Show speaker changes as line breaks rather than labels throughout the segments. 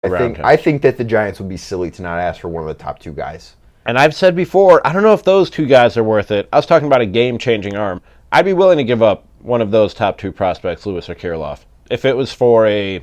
I think that the Giants would be silly to not ask for one of the top two guys.
And I've said before, I don't know if those two guys are worth it. I was talking about a game-changing arm. I'd be willing to give up one of those top two prospects, Lewis or Kirilloff, if it was for if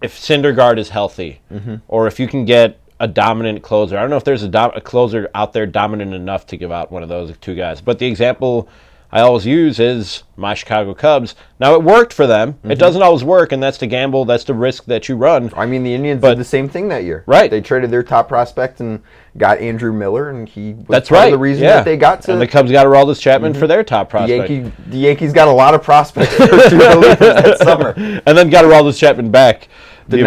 Syndergaard is healthy, or if you can get a dominant closer. I don't know if there's a closer out there dominant enough to give out one of those two guys. But the example I always use is my Chicago Cubs. Now, it worked for them. It doesn't always work, and that's the gamble. That's the risk that you run.
I mean, the Indians did the same thing that year.
Right.
They traded their top prospect and got Andrew Miller, and he was
that's
part
right.
of the reason that they got to...
And the Cubs got Aroldis Chapman for their top prospect.
The Yankees got a lot of prospects for two relievers that summer.
And then got Aroldis Chapman back.
The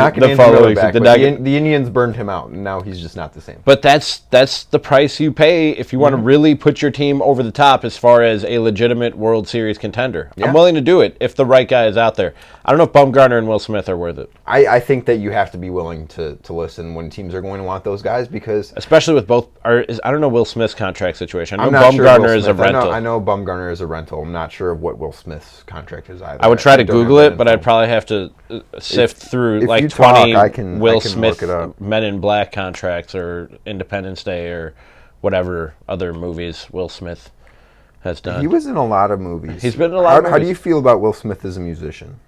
Indians burned him out, and now he's just not the same.
But that's the price you pay if you want to really put your team over the top as far as a legitimate World Series contender. Yeah. I'm willing to do it if the right guy is out there. I don't know if Bumgarner and Will Smith are worth it.
I think that you have to be willing to listen when teams are going to want those guys because...
Especially with both... I don't know Will Smith's contract situation. I know Bumgarner is a rental.
I know Bumgarner is a rental. I'm not sure of what Will Smith's contract is either.
I would try to Google it, but I'd probably have to sift through like 20 Will Smith Men in Black contracts or Independence Day or whatever other movies Will Smith has done.
He was in a lot of movies.
He's been in a lot of movies.
How do you feel about Will Smith as a musician?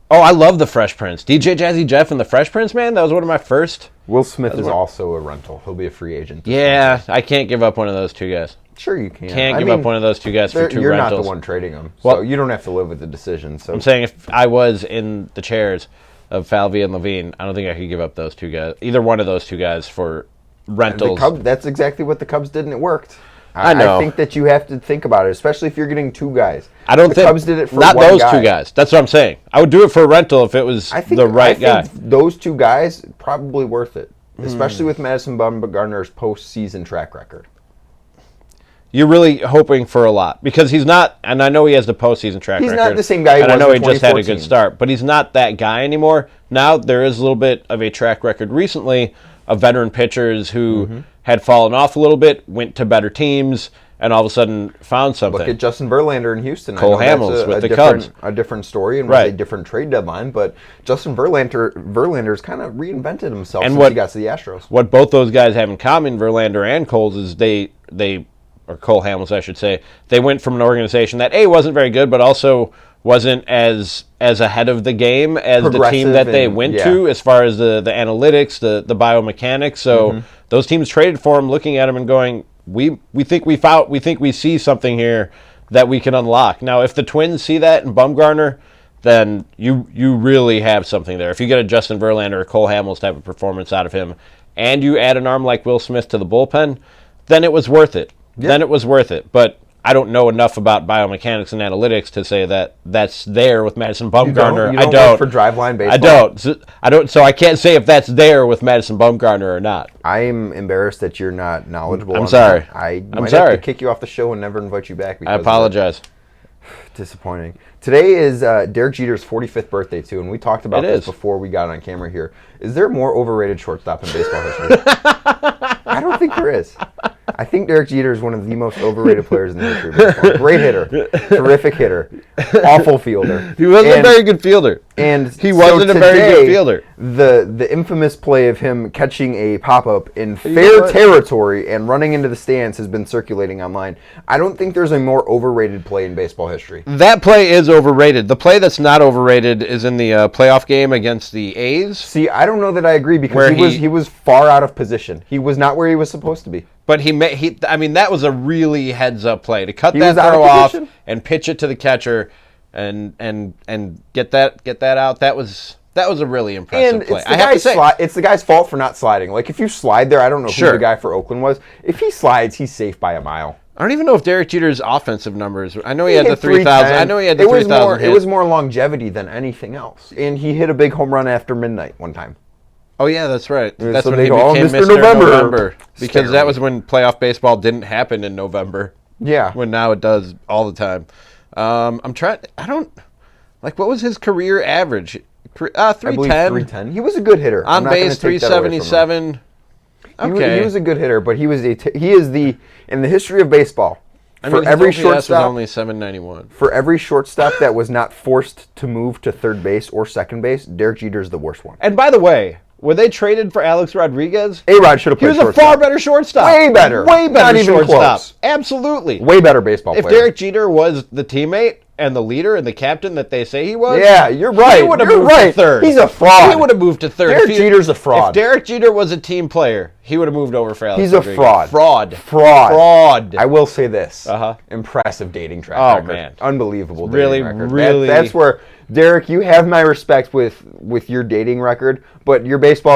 Oh, I love The Fresh Prince. DJ Jazzy Jeff and The Fresh Prince, man, that was one of my first.
Will Smith is also a rental. He'll be a free agent.
Yeah, I can't give up one of those two guys.
Sure you can.
Can't give up one of those two guys for two
you're
rentals.
You're not the one trading them, so you don't have to live with the decision. So
I'm saying if I was in the chairs of Falvey and Levine, I don't think I could give up those two guys, either one of those two guys for rentals.
That's exactly what the Cubs did, and it worked.
I know.
I think that you have to think about it, especially if you're getting two guys.
I don't think
the Cubs did it for
not
one
those
guy.
two guys. That's what I'm saying. I would do it for a rental if it was the right guy.
I think those two guys probably worth it, especially with Madison Bumgarner's postseason track record.
You're really hoping for a lot because he's not, and I know he has the postseason track record.
He's not the same guy he was
I know
in
he just had a good start, but he's not that guy anymore. Now there is a little bit of a track record recently of veteran pitchers who had fallen off a little bit, went to better teams, and all of a sudden found something.
Look at Justin Verlander in Houston.
Cole Hamels with the Cubs.
A different story and with a different trade deadline, but Justin Verlander's kind of reinvented himself since he got to the Astros.
What both those guys have in common, Verlander and Coles, is they or Cole Hamels, I should say, they went from an organization that wasn't very good, but also wasn't as ahead of the game as the team that they went to as far as the analytics, the biomechanics. So those teams traded for him, looking at him and going, we think we see something here that we can unlock. Now, if the Twins see that in Bumgarner, then you really have something there. If you get a Justin Verlander or Cole Hamels type of performance out of him, and you add an arm like Will Smith to the bullpen, then it was worth it. Yeah. Then it was worth it. But I don't know enough about biomechanics and analytics to say that that's there with Madison Bumgarner.
You don't look for driveline baseball?
I don't. So I can't say if that's there with Madison Bumgarner or not.
I'm embarrassed that you're not knowledgeable.
I'm sorry.
That. I might have to kick you off the show and never invite you back.
I apologize.
Disappointing. Today is Derek Jeter's 45th birthday, too, and we talked about this before we got on camera here. Is there a more overrated shortstop in baseball history? I don't think there is. I think Derek Jeter is one of the most overrated players in the history of baseball. Great hitter, terrific hitter, awful fielder.
He wasn't a very good fielder.
And
he wasn't a very good fielder.
The infamous play of him catching a pop-up in fair territory and running into the stands has been circulating online. I don't think there's a more overrated play in baseball history.
That play is overrated. The play that's not overrated is in the playoff game against the A's.
See, I don't know that I agree because he was far out of position. He was not where he was supposed to be.
But that was a really heads-up play to cut that throw off and pitch it to the catcher and get that out. That was a really impressive play.
It's the guy's fault for not sliding. Like if you slide there, I don't know who the guy for Oakland was. If he slides, he's safe by a mile.
I don't even know if Derek Jeter's offensive numbers. I know he had the 3,000. I know he had the 3,000 hits.
It was more longevity than anything else. And he hit a big home run after midnight one time.
Oh, yeah, that's right. That's when
he
became Mr. November. Because that was when playoff baseball didn't happen in November.
Yeah.
When now it does all the time. What was his career average? 310.
I believe 310. He was a good hitter.
On base, 377. Okay.
He was a good hitter, but he is in the history of baseball, every shortstop
was only 791.
For every shortstop that was not forced to move to third base or second base, Derek Jeter is the worst one.
And by the way, when they traded for Alex Rodriguez,
A-Rod should have played
shortstop. He was a far better shortstop.
Way better.
Way better
Not even
shortstop.
close.
Absolutely.
Way better baseball player.
If Derek Jeter was the teammate and the leader and the captain that they say he was,
yeah, you're right.
He would have moved to third.
He's a fraud.
He would have moved to third.
Derek Jeter's a fraud.
If Derek Jeter was a team player, he would have moved over for Alex Rodriguez.
He's a fraud.
Fraud.
I will say this.
Uh-huh.
Impressive dating track record.
Man.
Unbelievable dating record.
Really.
That's where, Derek, you have my respect with your dating record, but your baseball